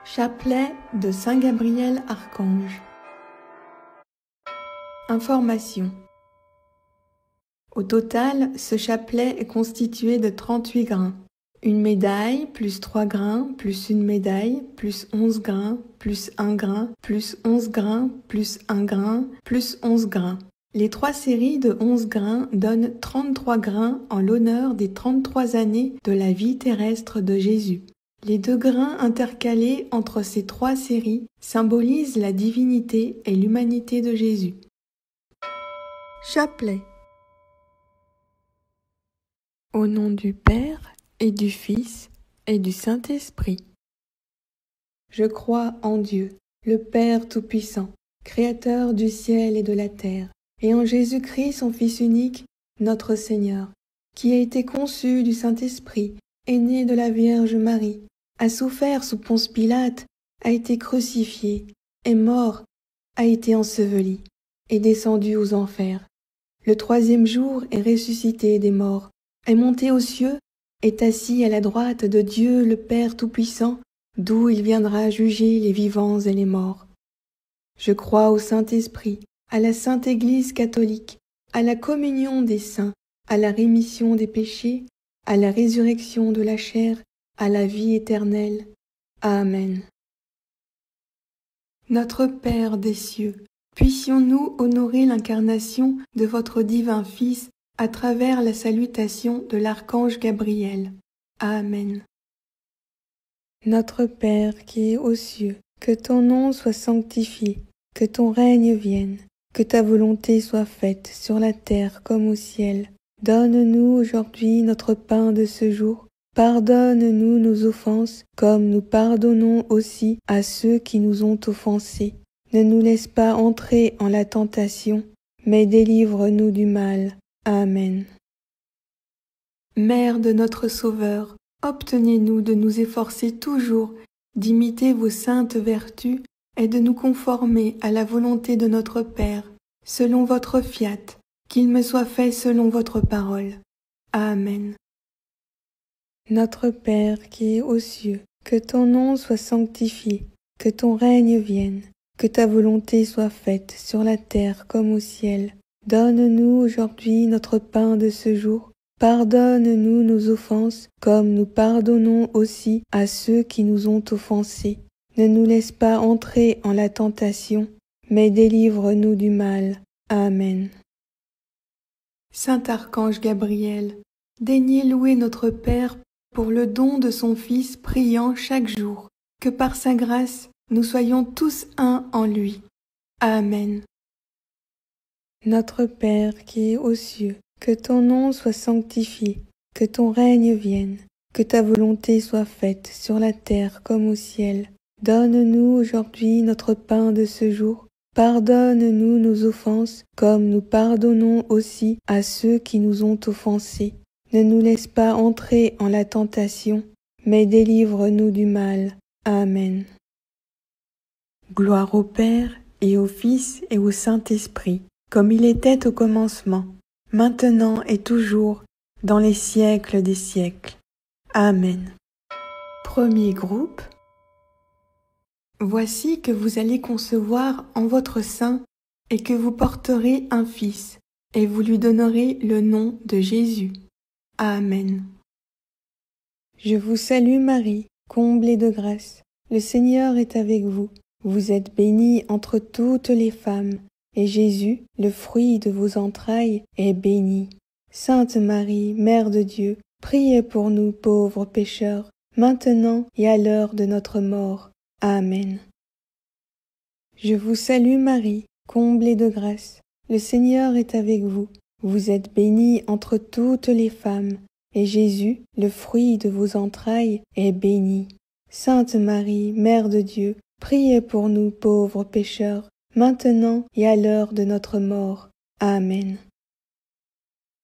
Chapelet de Saint Gabriel Archange. Information. Au total, ce chapelet est constitué de 38 grains. Une médaille, plus 3 grains, plus une médaille, plus 11 grains, plus 1 grain, plus 11 grains, plus 1 grain, plus 11 grains. Les 3 séries de 11 grains donnent 33 grains en l'honneur des 33 années de la vie terrestre de Jésus. Les 2 grains intercalés entre ces 3 séries symbolisent la divinité et l'humanité de Jésus. Chapelet. Au nom du Père et du Fils et du Saint-Esprit. Je crois en Dieu, le Père Tout-Puissant, Créateur du ciel et de la terre, et en Jésus-Christ, son Fils unique, notre Seigneur, qui a été conçu du Saint-Esprit, est né de la Vierge Marie, a souffert sous Ponce Pilate, a été crucifié, est mort, a été enseveli, est descendu aux enfers. Le 3e jour est ressuscité des morts, est monté aux cieux, est assis à la droite de Dieu le Père Tout-Puissant, d'où il viendra juger les vivants et les morts. Je crois au Saint-Esprit, à la Sainte Église catholique, à la communion des saints, à la rémission des péchés, à la résurrection de la chair, à la vie éternelle. Amen. Notre Père des cieux, puissions-nous honorer l'incarnation de votre divin Fils à travers la salutation de l'archange Gabriel. Amen. Notre Père qui es aux cieux, que ton nom soit sanctifié, que ton règne vienne, que ta volonté soit faite sur la terre comme au ciel. Donne-nous aujourd'hui notre pain de ce jour. Pardonne-nous nos offenses, comme nous pardonnons aussi à ceux qui nous ont offensés. Ne nous laisse pas entrer en la tentation, mais délivre-nous du mal. Amen. Mère de notre Sauveur, obtenez-nous de nous efforcer toujours d'imiter vos saintes vertus et de nous conformer à la volonté de notre Père, selon votre fiat, qu'il me soit fait selon votre parole. Amen. Notre Père qui es aux cieux, que ton nom soit sanctifié, que ton règne vienne, que ta volonté soit faite sur la terre comme au ciel. Donne-nous aujourd'hui notre pain de ce jour. Pardonne-nous nos offenses, comme nous pardonnons aussi à ceux qui nous ont offensés. Ne nous laisse pas entrer en la tentation, mais délivre-nous du mal. Amen. Saint Archange Gabriel, daignez louer notre Père pour le don de son Fils priant chaque jour, que par sa grâce nous soyons tous un en lui. Amen. Notre Père qui es aux cieux, que ton nom soit sanctifié, que ton règne vienne, que ta volonté soit faite sur la terre comme au ciel. Donne-nous aujourd'hui notre pain de ce jour. Pardonne-nous nos offenses, comme nous pardonnons aussi à ceux qui nous ont offensés. Ne nous laisse pas entrer en la tentation, mais délivre-nous du mal. Amen. Gloire au Père, et au Fils, et au Saint-Esprit, comme il était au commencement, maintenant et toujours, dans les siècles des siècles. Amen. Premier groupe. Voici que vous allez concevoir en votre sein et que vous porterez un fils, et vous lui donnerez le nom de Jésus. Amen. Je vous salue Marie, comblée de grâce. Le Seigneur est avec vous. Vous êtes bénie entre toutes les femmes, et Jésus, le fruit de vos entrailles, est béni. Sainte Marie, Mère de Dieu, priez pour nous pauvres pécheurs, maintenant et à l'heure de notre mort. Amen. Je vous salue Marie, comblée de grâce. Le Seigneur est avec vous. Vous êtes bénie entre toutes les femmes, et Jésus, le fruit de vos entrailles, est béni. Sainte Marie, Mère de Dieu, priez pour nous pauvres pécheurs, maintenant et à l'heure de notre mort. Amen.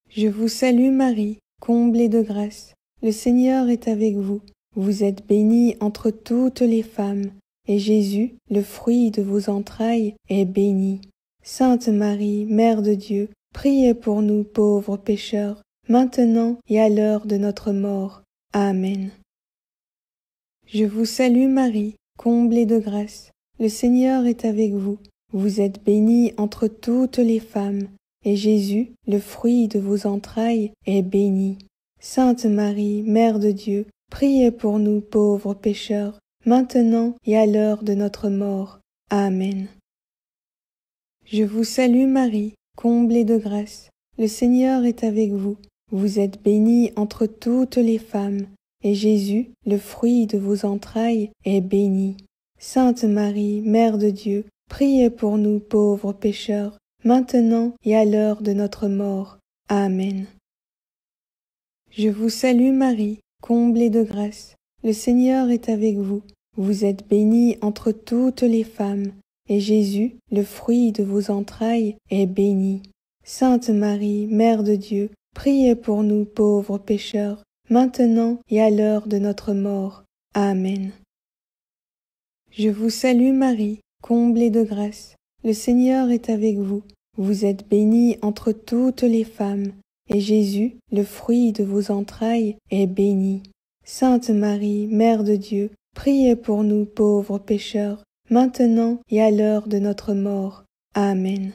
Je vous salue Marie, comblée de grâce. Le Seigneur est avec vous. Vous êtes bénie entre toutes les femmes, et Jésus, le fruit de vos entrailles, est béni. Sainte Marie, Mère de Dieu, priez pour nous pauvres pécheurs, maintenant et à l'heure de notre mort. Amen. Je vous salue Marie, comblée de grâce. Le Seigneur est avec vous. Vous êtes bénie entre toutes les femmes, et Jésus, le fruit de vos entrailles, est béni. Sainte Marie, Mère de Dieu, priez pour nous pauvres pécheurs, maintenant et à l'heure de notre mort. Amen. Je vous salue Marie, comblée de grâce. Le Seigneur est avec vous. Vous êtes bénie entre toutes les femmes, et Jésus, le fruit de vos entrailles, est béni. Sainte Marie, Mère de Dieu, priez pour nous pauvres pécheurs, maintenant et à l'heure de notre mort. Amen. Je vous salue Marie, comblée de grâce. Le Seigneur est avec vous. Vous êtes bénie entre toutes les femmes, et Jésus, le fruit de vos entrailles, est béni. Sainte Marie, Mère de Dieu, priez pour nous pauvres pécheurs, maintenant et à l'heure de notre mort. Amen. Je vous salue Marie, comblée de grâce. Le Seigneur est avec vous. Vous êtes bénie entre toutes les femmes, et Jésus, le fruit de vos entrailles, est béni. Sainte Marie, Mère de Dieu, priez pour nous pauvres pécheurs, maintenant et à l'heure de notre mort. Amen.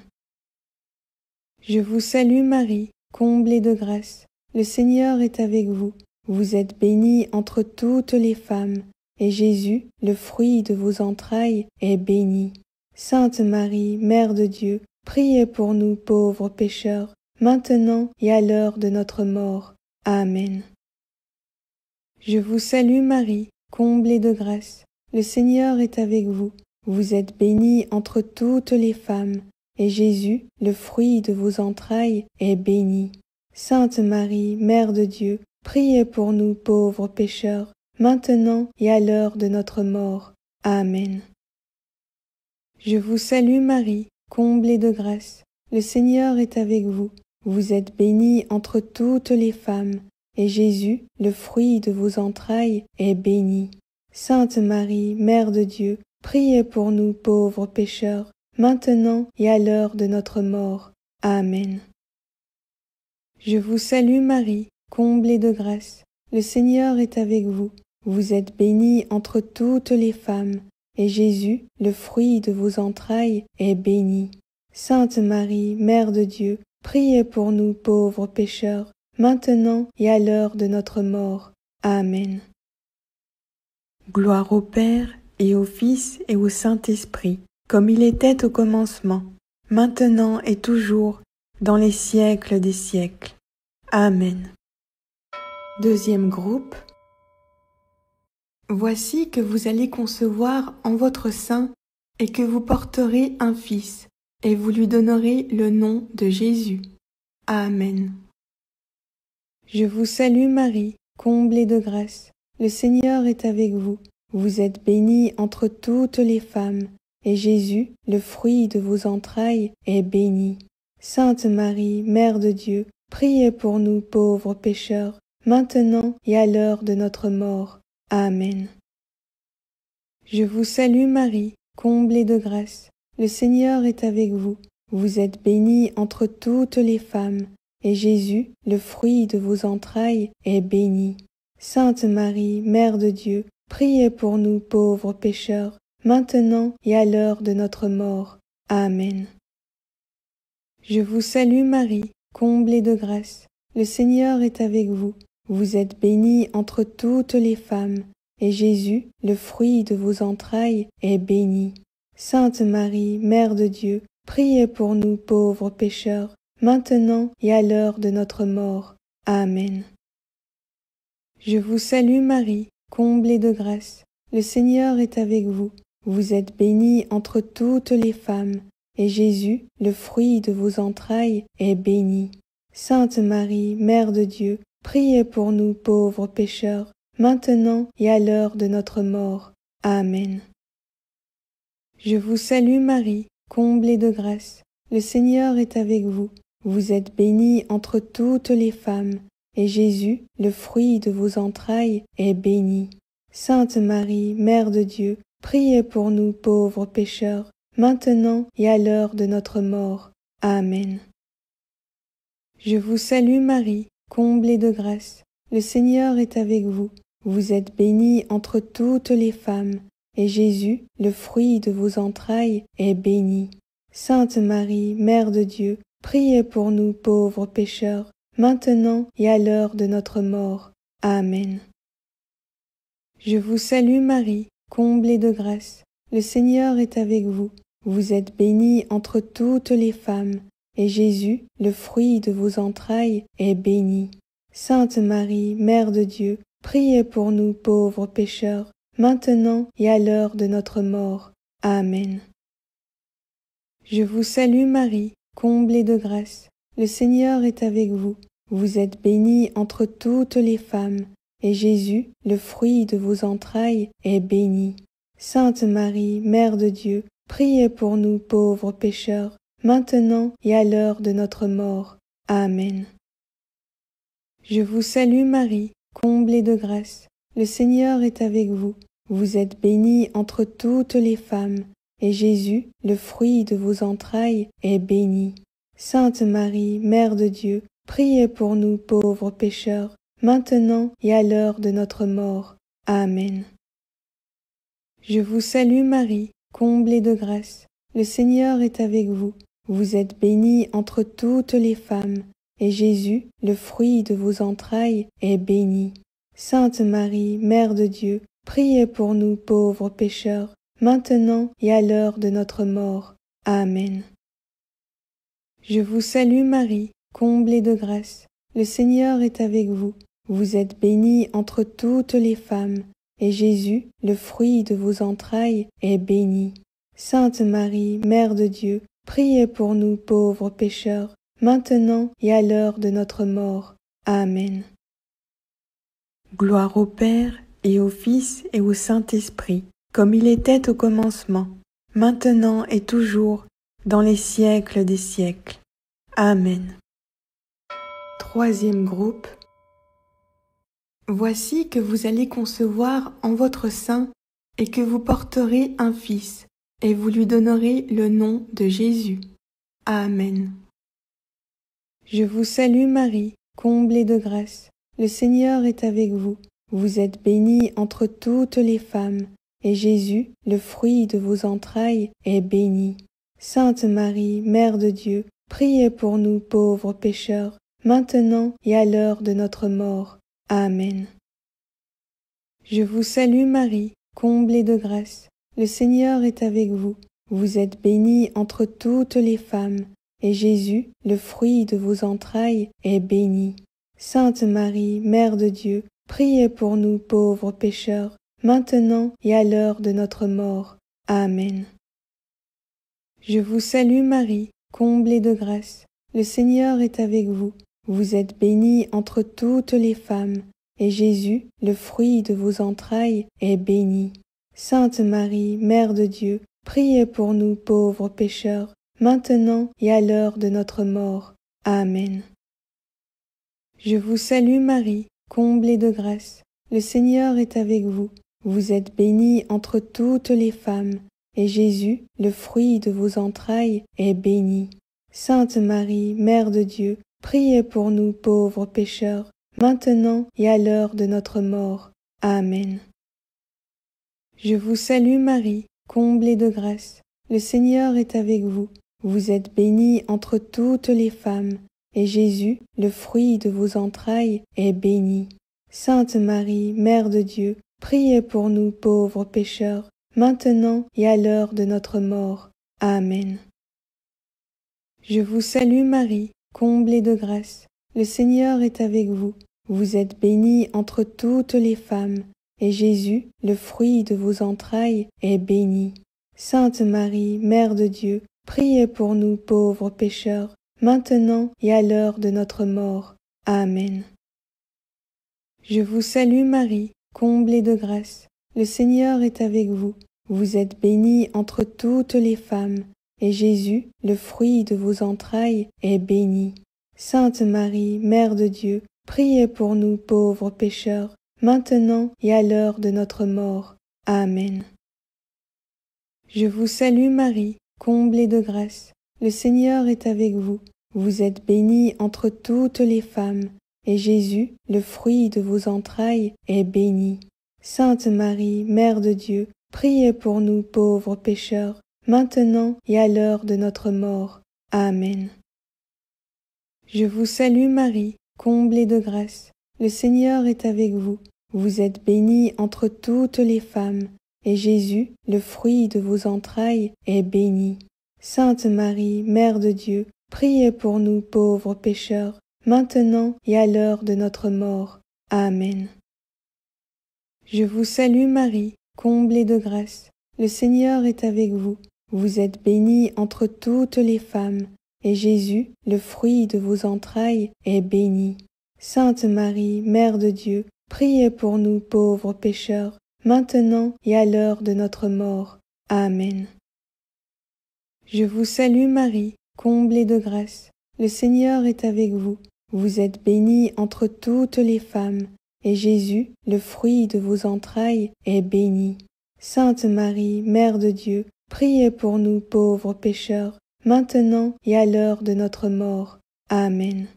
Je vous salue Marie, comblée de grâce. Le Seigneur est avec vous. Vous êtes bénie entre toutes les femmes, et Jésus, le fruit de vos entrailles, est béni. Sainte Marie, Mère de Dieu, priez pour nous pauvres pécheurs, maintenant et à l'heure de notre mort. Amen. Je vous salue Marie, comblée de grâce. Le Seigneur est avec vous. Vous êtes bénie entre toutes les femmes, et Jésus, le fruit de vos entrailles, est béni. Sainte Marie, Mère de Dieu, priez pour nous pauvres pécheurs, maintenant et à l'heure de notre mort. Amen. Je vous salue Marie, comblée de grâce. Le Seigneur est avec vous. Vous êtes bénie entre toutes les femmes, et Jésus, le fruit de vos entrailles, est béni. Sainte Marie, Mère de Dieu, priez pour nous pauvres pécheurs, maintenant et à l'heure de notre mort. Amen. Je vous salue Marie, comblée de grâce. Le Seigneur est avec vous. Vous êtes bénie entre toutes les femmes, et Jésus, le fruit de vos entrailles, est béni. Sainte Marie, Mère de Dieu, priez pour nous pauvres pécheurs, maintenant et à l'heure de notre mort. Amen. Gloire au Père, et au Fils, et au Saint-Esprit, comme il était au commencement, maintenant et toujours, dans les siècles des siècles. Amen. Deuxième groupe. Voici que vous allez concevoir en votre sein et que vous porterez un fils, et vous lui donnerez le nom de Jésus. Amen. Je vous salue Marie, comblée de grâce. Le Seigneur est avec vous. Vous êtes bénie entre toutes les femmes, et Jésus, le fruit de vos entrailles, est béni. Sainte Marie, Mère de Dieu, priez pour nous pauvres pécheurs, maintenant et à l'heure de notre mort. Amen. Je vous salue Marie, comblée de grâce. Le Seigneur est avec vous. Vous êtes bénie entre toutes les femmes, et Jésus, le fruit de vos entrailles, est béni. Sainte Marie, Mère de Dieu, priez pour nous pauvres pécheurs, maintenant et à l'heure de notre mort. Amen. Je vous salue Marie, comblée de grâce. Le Seigneur est avec vous. Vous êtes bénie entre toutes les femmes, et Jésus, le fruit de vos entrailles, est béni. Sainte Marie, Mère de Dieu, priez pour nous pauvres pécheurs, maintenant et à l'heure de notre mort. Amen. Je vous salue Marie, comblée de grâce. Le Seigneur est avec vous. Vous êtes bénie entre toutes les femmes, et Jésus, le fruit de vos entrailles, est béni. Sainte Marie, Mère de Dieu, priez pour nous pauvres pécheurs, maintenant et à l'heure de notre mort. Amen. Je vous salue Marie, comblée de grâce. Le Seigneur est avec vous. Vous êtes bénie entre toutes les femmes, et Jésus, le fruit de vos entrailles, est béni. Sainte Marie, Mère de Dieu, priez pour nous pauvres pécheurs, maintenant et à l'heure de notre mort. Amen. Je vous salue Marie, comblée de grâce. Le Seigneur est avec vous. Vous êtes bénie entre toutes les femmes, et Jésus, le fruit de vos entrailles, est béni. Sainte Marie, Mère de Dieu, priez pour nous pauvres pécheurs, maintenant et à l'heure de notre mort. Amen. Je vous salue Marie, comblée de grâce. Le Seigneur est avec vous. Vous êtes bénie entre toutes les femmes, et Jésus, le fruit de vos entrailles, est béni. Sainte Marie, Mère de Dieu, priez pour nous pauvres pécheurs, maintenant et à l'heure de notre mort. Amen. Je vous salue Marie, comblée de grâce. Le Seigneur est avec vous. Vous êtes bénie entre toutes les femmes, et Jésus, le fruit de vos entrailles, est béni. Sainte Marie, Mère de Dieu, priez pour nous pauvres pécheurs, maintenant et à l'heure de notre mort. Amen. Je vous salue Marie, comblée de grâce. Le Seigneur est avec vous. Vous êtes bénie entre toutes les femmes, et Jésus, le fruit de vos entrailles, est béni. Sainte Marie, Mère de Dieu, priez pour nous pauvres pécheurs, maintenant et à l'heure de notre mort. Amen. Je vous salue Marie, comblée de grâce. Le Seigneur est avec vous. Vous êtes bénie entre toutes les femmes, et Jésus, le fruit de vos entrailles, est béni. Sainte Marie, Mère de Dieu, priez pour nous pauvres pécheurs, maintenant et à l'heure de notre mort. Amen. Je vous salue Marie, comblée de grâce. Le Seigneur est avec vous. Vous êtes bénie entre toutes les femmes, et Jésus, le fruit de vos entrailles, est béni. Sainte Marie, Mère de Dieu, priez pour nous pauvres pécheurs, maintenant et à l'heure de notre mort. Amen. Gloire au Père, et au Fils, et au Saint-Esprit, comme il était au commencement, maintenant et toujours, dans les siècles des siècles. Amen. Troisième groupe. Voici que vous allez concevoir en votre sein, et que vous porterez un fils, et vous lui donnerez le nom de Jésus. Amen. Je vous salue Marie, comblée de grâce. Le Seigneur est avec vous. Vous êtes bénie entre toutes les femmes, et Jésus, le fruit de vos entrailles, est béni. Sainte Marie, Mère de Dieu, priez pour nous pauvres pécheurs, maintenant et à l'heure de notre mort. Amen. Je vous salue Marie, comblée de grâce. Le Seigneur est avec vous. Vous êtes bénie entre toutes les femmes, et Jésus, le fruit de vos entrailles, est béni. Sainte Marie, Mère de Dieu, priez pour nous pauvres pécheurs, maintenant et à l'heure de notre mort. Amen. Je vous salue Marie, comblée de grâce. Le Seigneur est avec vous. Vous êtes bénie entre toutes les femmes, et Jésus, le fruit de vos entrailles, est béni. Sainte Marie, Mère de Dieu, priez pour nous pauvres pécheurs, maintenant et à l'heure de notre mort. Amen. Je vous salue Marie, comblée de grâce. Le Seigneur est avec vous. Vous êtes bénie entre toutes les femmes, et Jésus, le fruit de vos entrailles, est béni. Sainte Marie, Mère de Dieu, priez pour nous pauvres pécheurs, maintenant et à l'heure de notre mort. Amen. Je vous salue Marie, comblée de grâce. Le Seigneur est avec vous. Vous êtes bénie entre toutes les femmes, et Jésus, le fruit de vos entrailles, est béni. Sainte Marie, Mère de Dieu, priez pour nous pauvres pécheurs, maintenant et à l'heure de notre mort. Amen. Je vous salue Marie, comblée de grâce. Le Seigneur est avec vous. Vous êtes bénie entre toutes les femmes, et Jésus, le fruit de vos entrailles, est béni. Sainte Marie, Mère de Dieu, priez pour nous pauvres pécheurs, maintenant et à l'heure de notre mort. Amen. Je vous salue Marie, comblée de grâce. Le Seigneur est avec vous. Vous êtes bénie entre toutes les femmes, et Jésus, le fruit de vos entrailles, est béni. Sainte Marie, Mère de Dieu, priez pour nous pauvres pécheurs, maintenant et à l'heure de notre mort. Amen. Je vous salue Marie, comblée de grâce. Le Seigneur est avec vous. Vous êtes bénie entre toutes les femmes, et Jésus, le fruit de vos entrailles, est béni. Sainte Marie, Mère de Dieu, priez pour nous pauvres pécheurs, maintenant et à l'heure de notre mort. Amen. Je vous salue Marie, comblée de grâce. Le Seigneur est avec vous. Vous êtes bénie entre toutes les femmes, et Jésus, le fruit de vos entrailles, est béni. Sainte Marie, Mère de Dieu, priez pour nous pauvres pécheurs, maintenant et à l'heure de notre mort. Amen. Je vous salue Marie, comblée de grâce. Le Seigneur est avec vous. Vous êtes bénie entre toutes les femmes, et Jésus, le fruit de vos entrailles, est béni. Sainte Marie, Mère de Dieu, priez pour nous pauvres pécheurs, maintenant et à l'heure de notre mort. Amen. Je vous salue Marie, comblée de grâce. Le Seigneur est avec vous. Vous êtes bénie entre toutes les femmes, et Jésus, le fruit de vos entrailles, est béni. Sainte Marie, Mère de Dieu, priez pour nous pauvres pécheurs, maintenant et à l'heure de notre mort. Amen.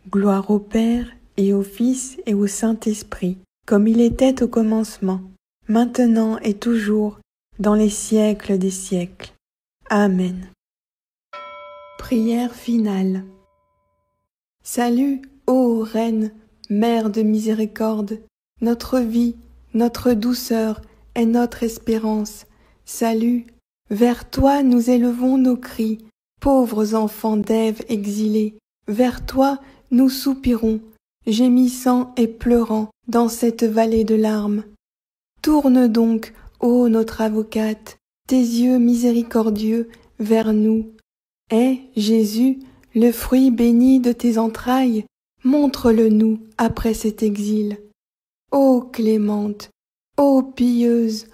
Gloire au Père, et au Fils, et au Saint-Esprit, comme il était au commencement, maintenant et toujours, dans les siècles des siècles. Amen. Prière finale. Salut, ô Reine, Mère de miséricorde, notre vie, notre douceur est notre espérance. Salut, vers toi nous élevons nos cris, pauvres enfants d'Ève exilés. Vers toi nous soupirons, gémissant et pleurant dans cette vallée de larmes. Tourne donc, ô notre avocate, tes yeux miséricordieux vers nous. Aie, Jésus, le fruit béni de tes entrailles, montre-le-nous après cet exil. Ô clémente, ô pieuse,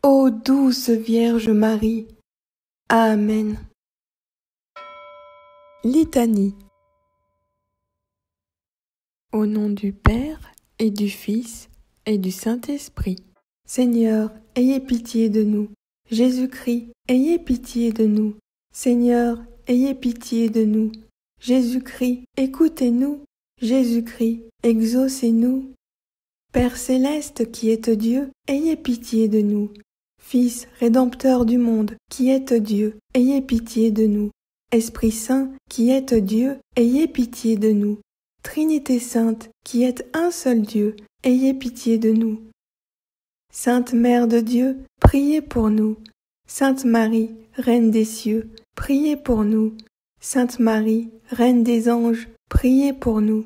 ô douce Vierge Marie. Amen. Litanie. Au nom du Père et du Fils et du Saint-Esprit. Seigneur, ayez pitié de nous. Jésus-Christ, ayez pitié de nous. Seigneur, ayez pitié de nous. Jésus-Christ, écoutez-nous. Jésus-Christ, exaucez-nous. Père céleste qui êtes Dieu, ayez pitié de nous. Fils rédempteur du monde qui êtes Dieu, ayez pitié de nous. Esprit Saint qui êtes Dieu, ayez pitié de nous. Trinité sainte qui êtes un seul Dieu, ayez pitié de nous. Sainte Mère de Dieu, priez pour nous. Sainte Marie, Reine des cieux, priez pour nous. Sainte Marie, Reine des anges, priez pour nous.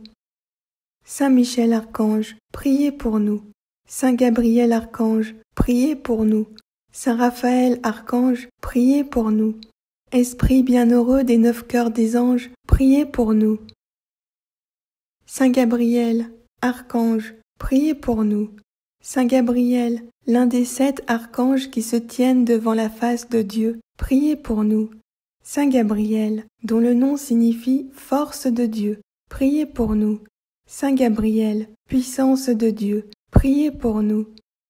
Saint Michel Archange, priez pour nous. Saint Gabriel Archange, priez pour nous. Saint Raphaël Archange, priez pour nous. Esprit bienheureux des 9 cœurs des anges, priez pour nous. Saint Gabriel, Archange, priez pour nous. Saint Gabriel, l'un des 7 archanges qui se tiennent devant la face de Dieu, priez pour nous. Saint Gabriel, dont le nom signifie force de Dieu, priez pour nous. Saint Gabriel, puissance de Dieu, priez pour nous.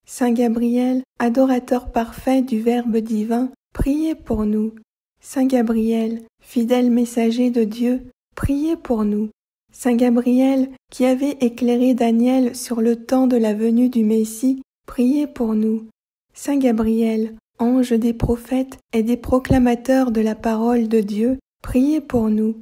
Saint Gabriel, adorateur parfait du Verbe divin, priez pour nous. Saint Gabriel, fidèle messager de Dieu, priez pour nous. Saint Gabriel, qui avait éclairé Daniel sur le temps de la venue du Messie, priez pour nous. Saint Gabriel, ange des prophètes et des proclamateurs de la parole de Dieu, priez pour nous.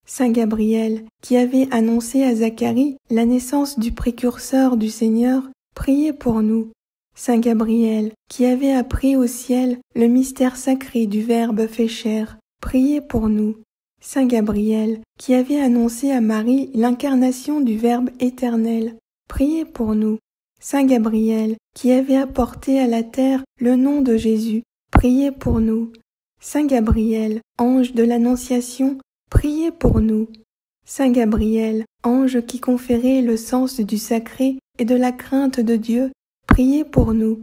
Saint Gabriel, qui avait annoncé à Zacharie la naissance du précurseur du Seigneur, priez pour nous. Saint Gabriel, qui avait appris au ciel le mystère sacré du Verbe fait chair, priez pour nous. Saint Gabriel, qui avait annoncé à Marie l'incarnation du Verbe éternel, priez pour nous. Saint Gabriel, qui avait apporté à la terre le nom de Jésus, priez pour nous. Saint Gabriel, ange de l'Annonciation, priez pour nous. Saint Gabriel, ange qui conférait le sens du sacré et de la crainte de Dieu, priez pour nous.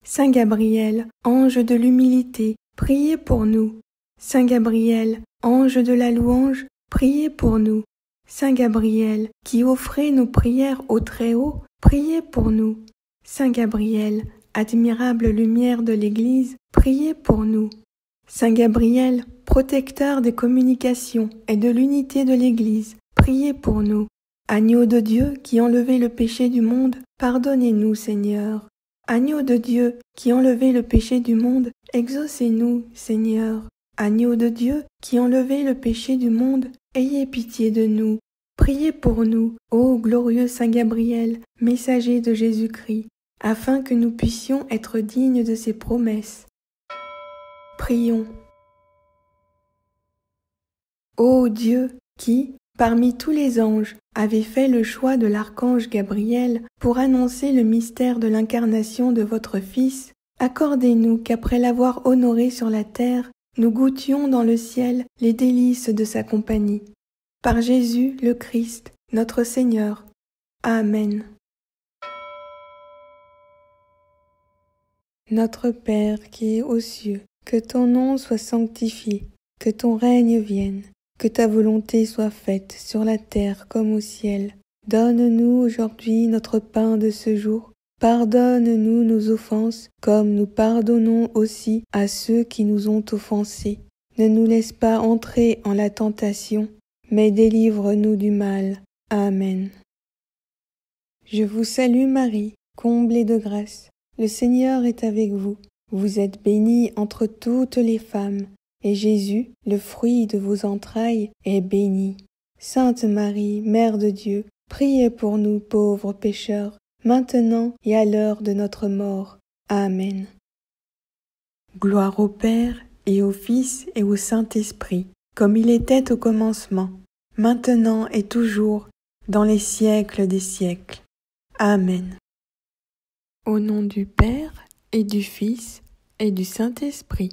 Saint Gabriel, ange de l'humilité, priez pour nous. Saint Gabriel, ange de la louange, priez pour nous. Saint Gabriel, qui offrez nos prières au Très-Haut, priez pour nous. Saint Gabriel, admirable lumière de l'Église, priez pour nous. Saint Gabriel, protecteur des communications et de l'unité de l'Église, priez pour nous. Agneau de Dieu qui enlevez le péché du monde, pardonnez-nous, Seigneur. Agneau de Dieu, qui enlevez le péché du monde, exaucez-nous, Seigneur. Agneau de Dieu, qui enlevez le péché du monde, ayez pitié de nous. Priez pour nous, ô glorieux Saint Gabriel, messager de Jésus-Christ, afin que nous puissions être dignes de ses promesses. Prions. Ô Dieu, qui, parmi tous les anges, avez fait le choix de l'archange Gabriel pour annoncer le mystère de l'incarnation de votre Fils, accordez-nous qu'après l'avoir honoré sur la terre, nous goûtions dans le ciel les délices de sa compagnie. Par Jésus le Christ, notre Seigneur. Amen. Notre Père qui es aux cieux, que ton nom soit sanctifié, que ton règne vienne, que ta volonté soit faite sur la terre comme au ciel. Donne-nous aujourd'hui notre pain de ce jour. Pardonne-nous nos offenses, comme nous pardonnons aussi à ceux qui nous ont offensés. Ne nous laisse pas entrer en la tentation, mais délivre-nous du mal. Amen. Je vous salue Marie, comblée de grâce. Le Seigneur est avec vous. Vous êtes bénie entre toutes les femmes, et Jésus, le fruit de vos entrailles, est béni. Sainte Marie, Mère de Dieu, priez pour nous pauvres pécheurs, maintenant et à l'heure de notre mort. Amen. Gloire au Père, et au Fils, et au Saint-Esprit, comme il était au commencement, maintenant et toujours, dans les siècles des siècles. Amen. Au nom du Père, et du Fils, et du Saint-Esprit.